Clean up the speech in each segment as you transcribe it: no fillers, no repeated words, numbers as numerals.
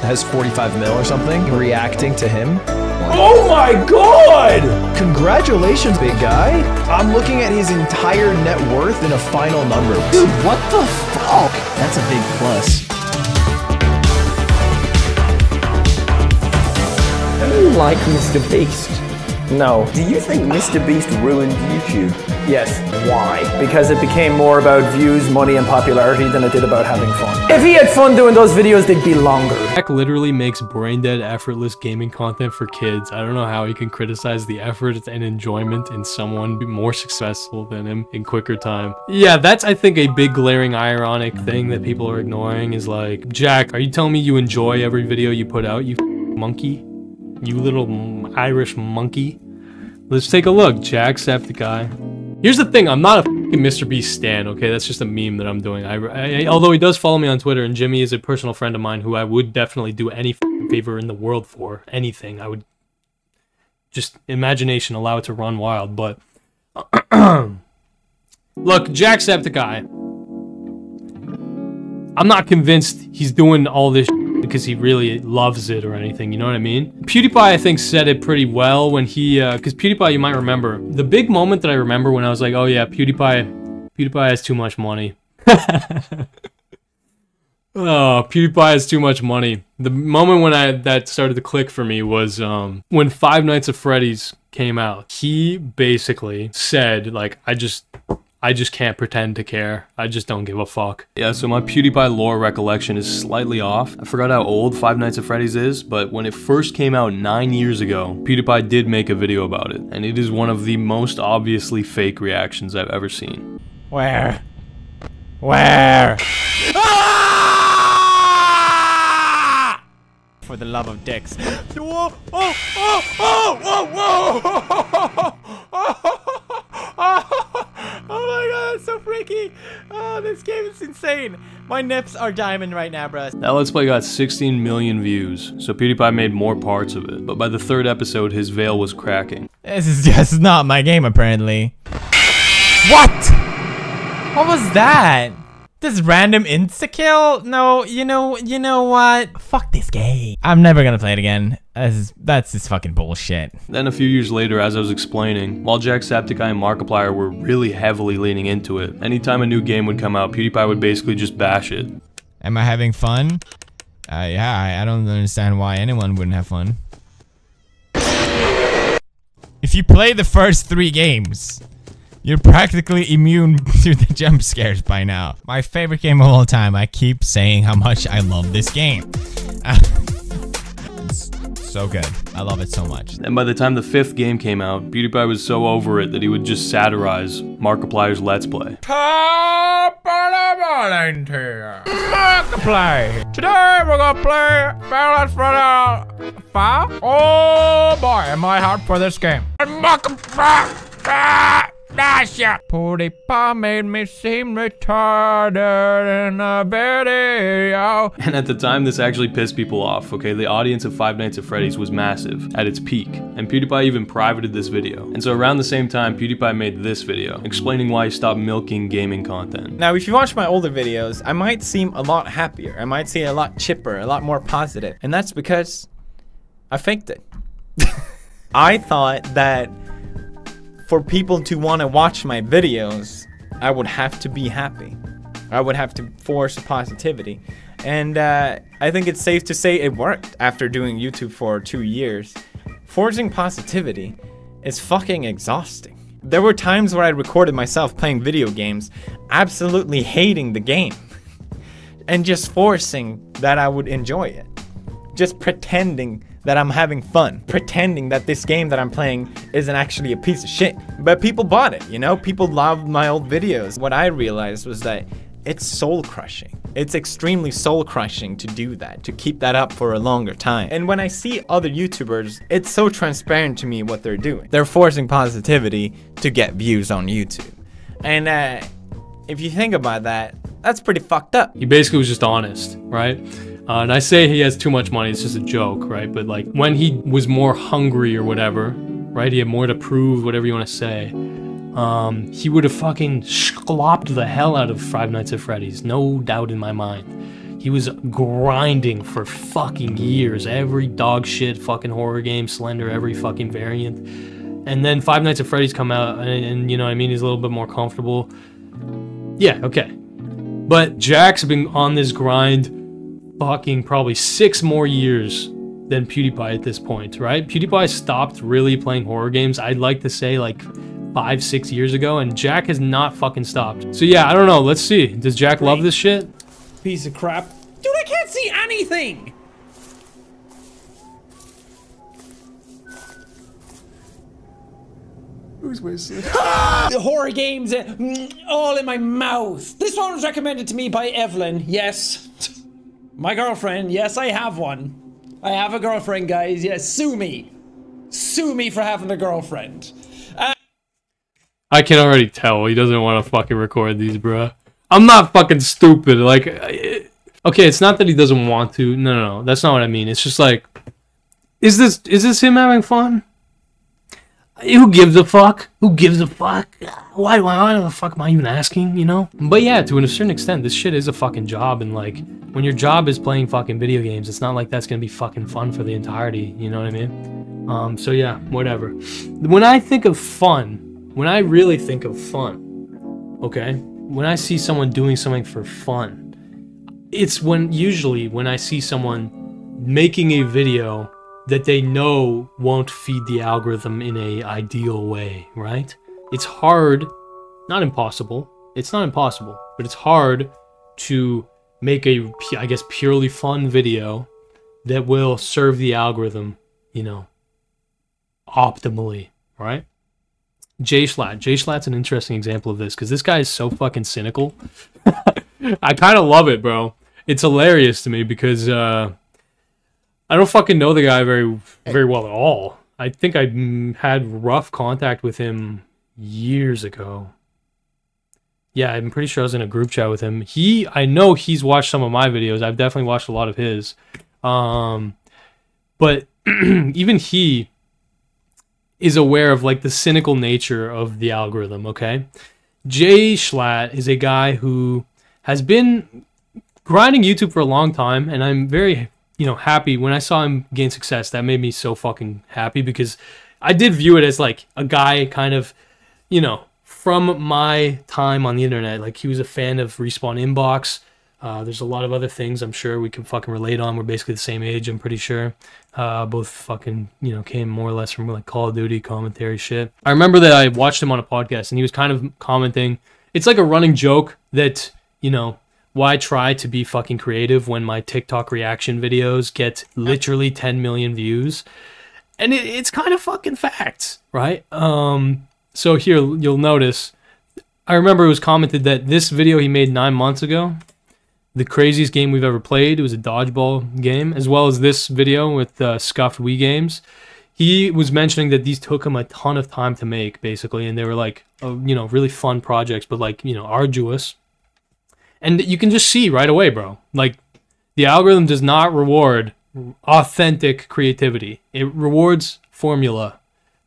has 45 mil or something reacting to him. Oh my god! Congratulations, big guy. I'm looking at his entire net worth in a final number. Dude, what the fuck? That's a big plus. Do you like MrBEAST? No. Do you think MrBEAST ruined YouTube? Yes. Why? Because it became more about views, money, and popularity than it did about having fun. If he had fun doing those videos, they'd be longer. Jack literally makes brain-dead, effortless gaming content for kids. I don't know how he can criticize the effort and enjoyment in someone more successful than him in quicker time. Yeah, that's, I think, a big glaring ironic thing that people are ignoring is like, Jack, are you telling me you enjoy every video you put out, you monkey? You little Irish monkey. Let's take a look. Jacksepticeye. Here's the thing. I'm not a fucking MrBEAST stan, okay? That's just a meme that I'm doing. Although he does follow me on Twitter, and Jimmy is a personal friend of mine who I would definitely do any favor in the world for. Anything. I would just imagination allow it to run wild. But look, Jacksepticeye. I'm not convinced he's doing all this because he really loves it or anything, you know what I mean? PewDiePie, I think, said it pretty well when he, because PewDiePie, you might remember, the big moment that I remember when I was like, oh yeah, PewDiePie has too much money. Oh, PewDiePie has too much money. The moment when that started to click for me was when Five Nights at Freddy's came out. He basically said, like, I just can't pretend to care. I just don't give a fuck. Yeah, so my PewDiePie lore recollection is slightly off. I forgot how old Five Nights at Freddy's is, but when it first came out 9 years ago, PewDiePie did make a video about it, and it is one of the most obviously fake reactions I've ever seen. Where? Ah! For the love of dicks. Whoa! Oh! Oh! Oh! Whoa! Whoa! Oh my god, that's so freaky. Oh, this game is insane. My nips are diamond right now, bros. That Let's Play got 16 million views, so PewDiePie made more parts of it, but by the third episode, his veil was cracking. This is just not my game, apparently. What? What was that? This random insta-kill? No, you know what? Fuck this game. I'm never gonna play it again. That's just fucking bullshit. Then a few years later, as I was explaining, while Jacksepticeye and Markiplier were really heavily leaning into it, anytime a new game would come out, PewDiePie would basically just bash it. Am I having fun? Yeah, I don't understand why anyone wouldn't have fun. If you play the first 3 games, you're practically immune to the jump scares by now. My favorite game of all time. I keep saying how much I love this game. It's so good. I love it so much. And by the time the 5th game came out, PewDiePie was so over it that he would just satirize Markiplier's Let's Play. Markiplier. Today we're gonna play Let's Play 5. Oh boy, am I hot for this game. Markiplier. PewDiePie made me seem retarded in a video. And at the time, this actually pissed people off, okay? The audience of Five Nights at Freddy's was massive, at its peak, and PewDiePie even privated this video. And so around the same time, PewDiePie made this video, explaining why he stopped milking gaming content. Now, if you watch my older videos, I might seem a lot happier. I might seem a lot chipper, a lot more positive. And that's because I faked it. I thought that for people to want to watch my videos, I would have to be happy. I would have to force positivity. And I think it's safe to say it worked after doing YouTube for 2 years. Forcing positivity is fucking exhausting. There were times where I recorded myself playing video games, absolutely hating the game, and just forcing that I would enjoy it. Just pretending that I'm having fun, pretending that this game that I'm playing isn't actually a piece of shit. But people bought it, you know? People loved my old videos. What I realized was that it's soul-crushing. It's extremely soul-crushing to do that, to keep that up for a longer time. And when I see other YouTubers, it's so transparent to me what they're doing. They're forcing positivity to get views on YouTube. And if you think about that, that's pretty fucked up. He basically was just honest, right? And I say he has too much money, it's just a joke, right? But like when he was more hungry or whatever, right? He had more to prove, whatever you want to say. He would have fucking schlopped the hell out of Five Nights at Freddy's, no doubt in my mind. He was grinding for fucking years. Every dog shit fucking horror game, Slender, every fucking variant. And then Five Nights at Freddy's come out, and you know what I mean, he's a little bit more comfortable. Yeah, okay. But Jack's been on this grind fucking probably 6 more years than PewDiePie at this point, right? PewDiePie stopped really playing horror games, I'd like to say like 5-6 years ago, and Jack has not fucking stopped. So yeah, I don't know, let's see. Does Jack love this shit? Piece of crap. Dude, I can't see anything! Who's wasted? The horror games, all in my mouth. This one was recommended to me by Evelyn. Yes. My girlfriend. Yes, I have one. I have a girlfriend, guys. Yes, sue me. Sue me for having a girlfriend. I can already tell he doesn't want to fucking record these, bruh. I'm not fucking stupid. Like, okay, it's not that he doesn't want to. No, that's not what I mean. It's just like, is this him having fun? Who gives a fuck? Who gives a fuck? Why the fuck am I even asking, you know? But yeah, to a certain extent, this shit is a fucking job, and like, when your job is playing fucking video games, it's not like that's gonna be fucking fun for the entirety, you know what I mean? So yeah, whatever. When I think of fun, when I really think of fun, okay? When I see someone doing something for fun, it's usually when I see someone making a video that they know won't feed the algorithm in a ideal way, right? It's hard, not impossible. It's not impossible, but it's hard to make a, I guess, purely fun video that will serve the algorithm, you know, optimally, right? JschlattLIVE's an interesting example of this, because this guy is so fucking cynical. I kind of love it, bro. It's hilarious to me because, I don't fucking know the guy very well at all. I think I had rough contact with him years ago. Yeah, I'm pretty sure I was in a group chat with him. I know he's watched some of my videos. I've definitely watched a lot of his. But even he is aware of like the cynical nature of the algorithm, okay? JschlattLIVE is a guy who has been grinding YouTube for a long time, and I'm very, you know, happy when I saw him gain success. That made me so fucking happy, because I did view it as like a guy kind of, you know, from my time on the internet. Like, he was a fan of Respawn Inbox. There's a lot of other things I'm sure we can fucking relate on. We're basically the same age, I'm pretty sure. Both fucking, you know, came more or less from like Call of Duty commentary shit. I remember that I watched him on a podcast, and he was kind of commenting. It's like a running joke that, you know, why try to be fucking creative when my TikTok reaction videos get literally 10 million views? And it's kind of fucking facts, right? So here, you'll notice, I remember it was commented that this video he made 9 months ago, the craziest game we've ever played, it was a dodgeball game, as well as this video with Scuffed Wii Games. He was mentioning that these took him a ton of time to make, basically, and they were like, you know, really fun projects, but like, you know, arduous. And you can just see right away, bro. Like, the algorithm does not reward authentic creativity. It rewards formula.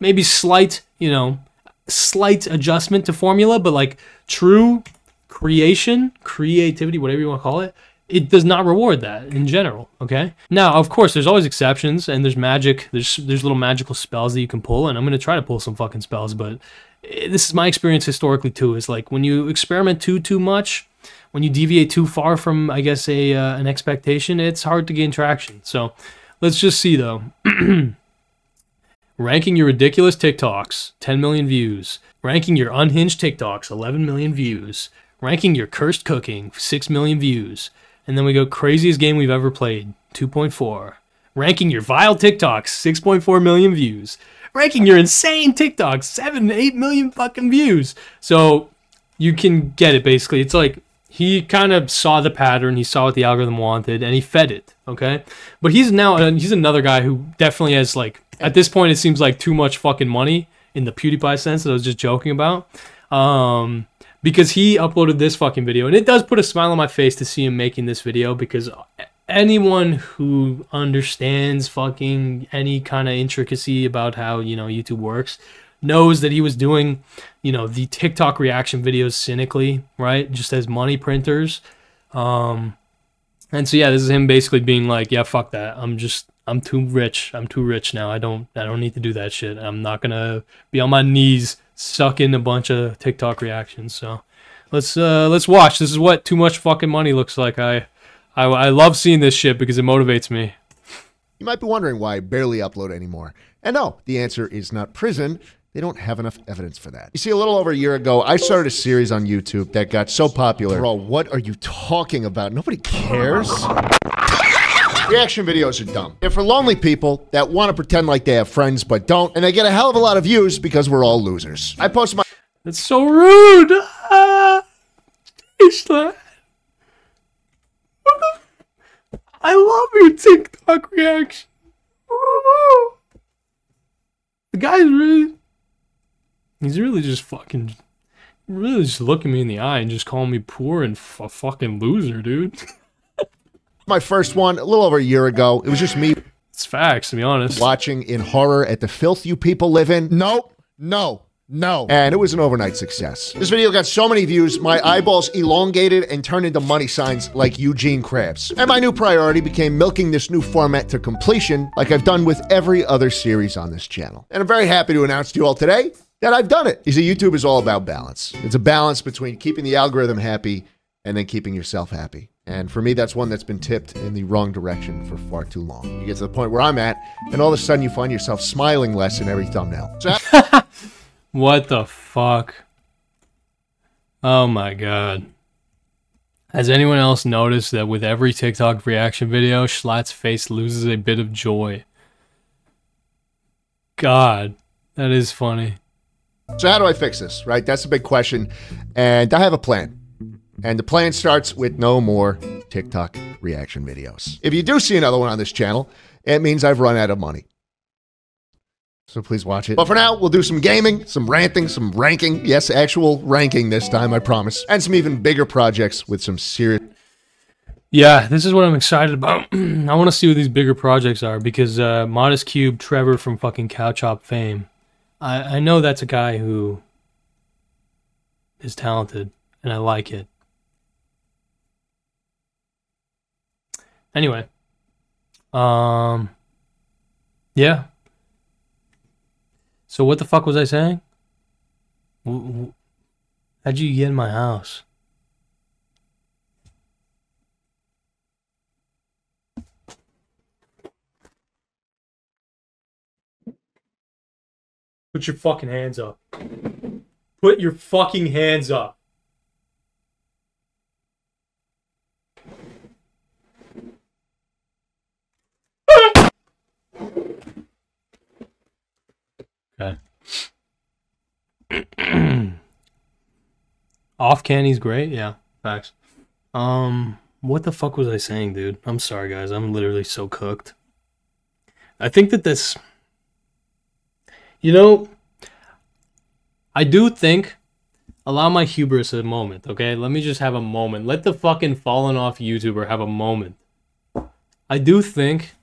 Maybe slight, you know, slight adjustment to formula, but like true creativity, whatever you want to call it, it does not reward that in general, okay? Now, of course, there's always exceptions, and there's magic. There's little magical spells that you can pull, and I'm going to try to pull some fucking spells, but this is my experience historically too, is like when you experiment too much, when you deviate too far from, I guess, an expectation, it's hard to gain traction. So let's just see, though. Ranking your ridiculous TikToks, 10 million views. Ranking your unhinged TikToks, 11 million views. Ranking your cursed cooking, 6 million views. And then we go craziest game we've ever played, 2.4. Ranking your vile TikToks, 6.4 million views. Ranking your insane TikToks, 7 to 8 million fucking views. So you can get it, basically. It's like, he kind of saw the pattern, he saw what the algorithm wanted, and he fed it, okay? But he's another guy who definitely has, like, at this point, it seems like too much fucking money in the PewDiePie sense that I was just joking about. Because he uploaded this fucking video, and it does put a smile on my face to see him making this video, because anyone who understands fucking any kind of intricacy about how, you know, YouTube works knows that he was doing, you know, the TikTok reaction videos cynically, right? Just as money printers. And And so yeah, this is him basically being like, yeah, fuck that. I'm too rich. I'm too rich now. I don't need to do that shit. I'm not gonna be on my knees sucking a bunch of TikTok reactions. So let's watch. This is what too much fucking money looks like. I love seeing this shit because it motivates me. You might be wondering why I barely upload anymore. And no, the answer is not prison. They don't have enough evidence for that. You see, a little over a year ago, I started a series on YouTube that got so popular. Bro, what are you talking about? Nobody cares. Reaction videos are dumb. They're for lonely people that want to pretend like they have friends but don't, and they get a hell of a lot of views because we're all losers. I post my— That's so rude. Jschlatt. I love your TikTok reaction. The guy's he's really just looking me in the eye and just calling me poor and a fucking loser, dude. My first one a little over a year ago. It was just me. It's facts, to be honest. Watching in horror at the filth you people live in. Nope. No. No. And it was an overnight success. This video got so many views, my eyeballs elongated and turned into money signs like Eugene Krabs. And my new priority became milking this new format to completion like I've done with every other series on this channel. And I'm very happy to announce to you all today that I've done it. You see, YouTube is all about balance. It's a balance between keeping the algorithm happy and then keeping yourself happy. And for me, that's one that's been tipped in the wrong direction for far too long. You get to the point where I'm at, and all of a sudden you find yourself smiling less in every thumbnail. So what the fuck? Oh my god. Has anyone else noticed that with every TikTok reaction video, Schlatt's face loses a bit of joy? God, that is funny. So how do I fix this, right? That's a big question. And I have a plan. And the plan starts with no more TikTok reaction videos. If you do see another one on this channel, it means I've run out of money. So please watch it. But for now, we'll do some gaming, some ranting, some ranking. Yes, actual ranking this time, I promise. And some even bigger projects with some serious... Yeah, this is what I'm excited about. I want to see what these bigger projects are because Modest Cube, Trevor from fucking Cow Chop fame, I know that's a guy who is talented, and I like it. Anyway, yeah. So what the fuck was I saying? How'd you get in my house? Put your fucking hands up. Put your fucking hands up. Okay. Off canny's great, yeah, facts. What the fuck was I saying, dude? I'm sorry, guys. I'm literally so cooked. I think that this, you know, I do think, allow my hubris a moment, okay? Let me just have a moment. Let the fucking fallen off YouTuber have a moment. I do think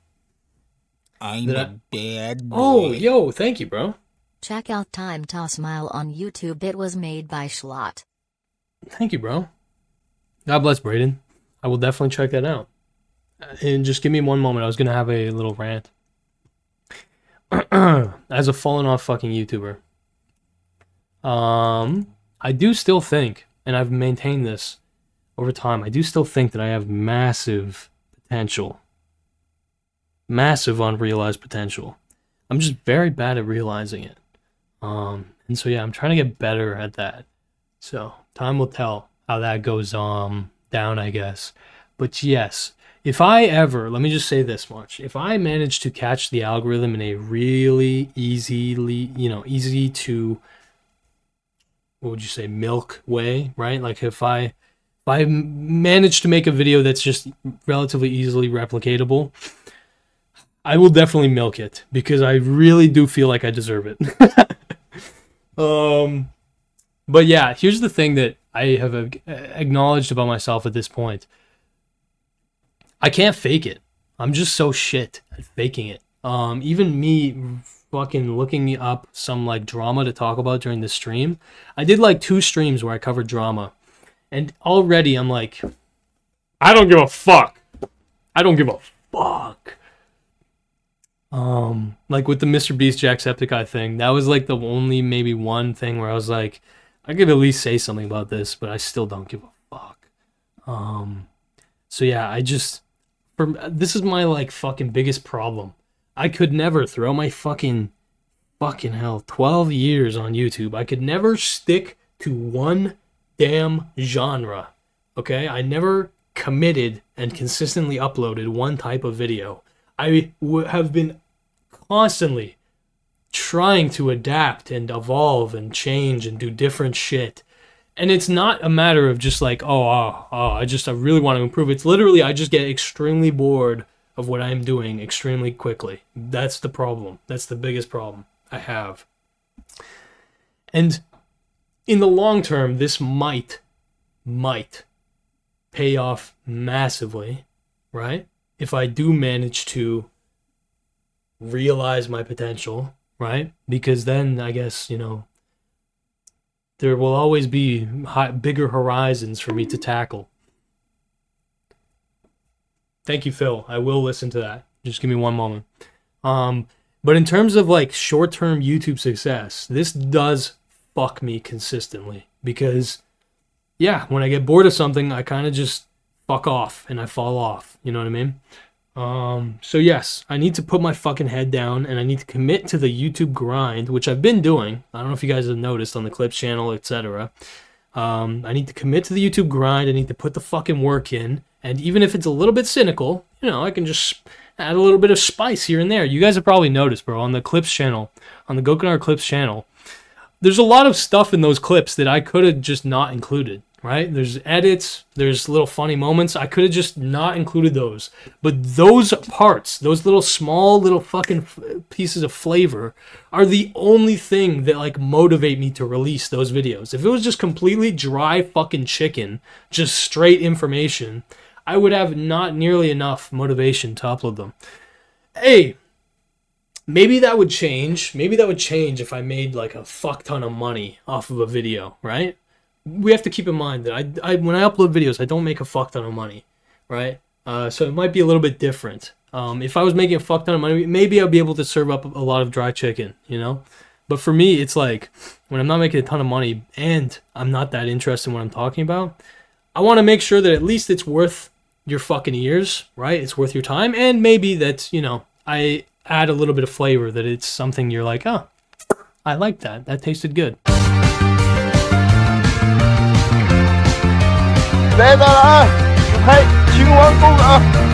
I'm a bad boy. Oh, yo, thank you, bro. Check out Time to Smile on YouTube. It was made by Schlatt. Thank you, bro. God bless Brayden. I will definitely check that out. And just give me one moment. I was going to have a little rant. As a fallen off fucking YouTuber. I do still think, and I've maintained this over time, I do still think that I have massive potential. Massive unrealized potential. I'm just very bad at realizing it. And so yeah, I'm trying to get better at that. So time will tell how that goes down, I guess. But yes, if I ever, let me just say this much, if I manage to catch the algorithm in a really easy to, what would you say, milk way, right? Like if I manage to make a video that's just relatively easily replicatable, I will definitely milk it because I really do feel like I deserve it. But yeah, here's the thing that I have acknowledged about myself at this point. I can't fake it. I'm just so shit at faking it. Even me fucking looking up some like drama to talk about during the stream. I did like 2 streams where I covered drama. And already I'm like, I don't give a fuck. I don't give a fuck. Like with the MrBEAST Jacksepticeye thing, that was like the only maybe one thing where I was like, I could at least say something about this, but I still don't give a fuck. So yeah, this is my like fucking biggest problem. I could never throw my fucking hell, 12 years on YouTube. I could never stick to one damn genre. Okay? I never committed and consistently uploaded one type of video. I have been constantly trying to adapt and evolve and change and do different shit. And it's not a matter of just like, I really want to improve. It's literally, I just get extremely bored of what I'm doing extremely quickly. That's the problem. That's the biggest problem I have. And in the long term, this might pay off massively, right? If I do manage to realize my potential, right? Because then I guess, you know, there will always be bigger horizons for me to tackle. Thank you, Phil. I will listen to that. Just give me one moment. But in terms of like short-term YouTube success, this does fuck me consistently because, yeah, when I get bored of something, I kind of just fuck off and I fall off. You know what I mean? So yes, I need to put my fucking head down and I need to commit to the YouTube grind, which I've been doing. I don't know if you guys have noticed on the Clips channel, etc. I need to commit to the YouTube grind. I need to put the fucking work in. And even if it's a little bit cynical, you know, I can just add a little bit of spice here and there. You guys have probably noticed, bro, on the Clips channel, on the Gokunar Clips channel, there's a lot of stuff in those clips that I could have just not included, right? There's edits, there's little funny moments. I could have just not included those. But those parts, those little small little fucking pieces of flavor are the only thing that like motivate me to release those videos. If it was just completely dry fucking chicken, just straight information, I would have not nearly enough motivation to upload them. Hey, maybe that would change. Maybe that would change if I made like a fuck ton of money off of a video, right? We have to keep in mind that when I upload videos, I don't make a fuck ton of money, right? So it might be a little bit different. If I was making a fuck ton of money, maybe I'd be able to serve up a lot of dry chicken, you know? But for me, it's like, when I'm not making a ton of money and I'm not that interested in what I'm talking about, I want to make sure that at least it's worth your fucking ears, right? It's worth your time. And maybe that, you know, I add a little bit of flavor, that it's something you're like, oh, I like that. That tasted good. Đây ta đã thấy chuyên quán cung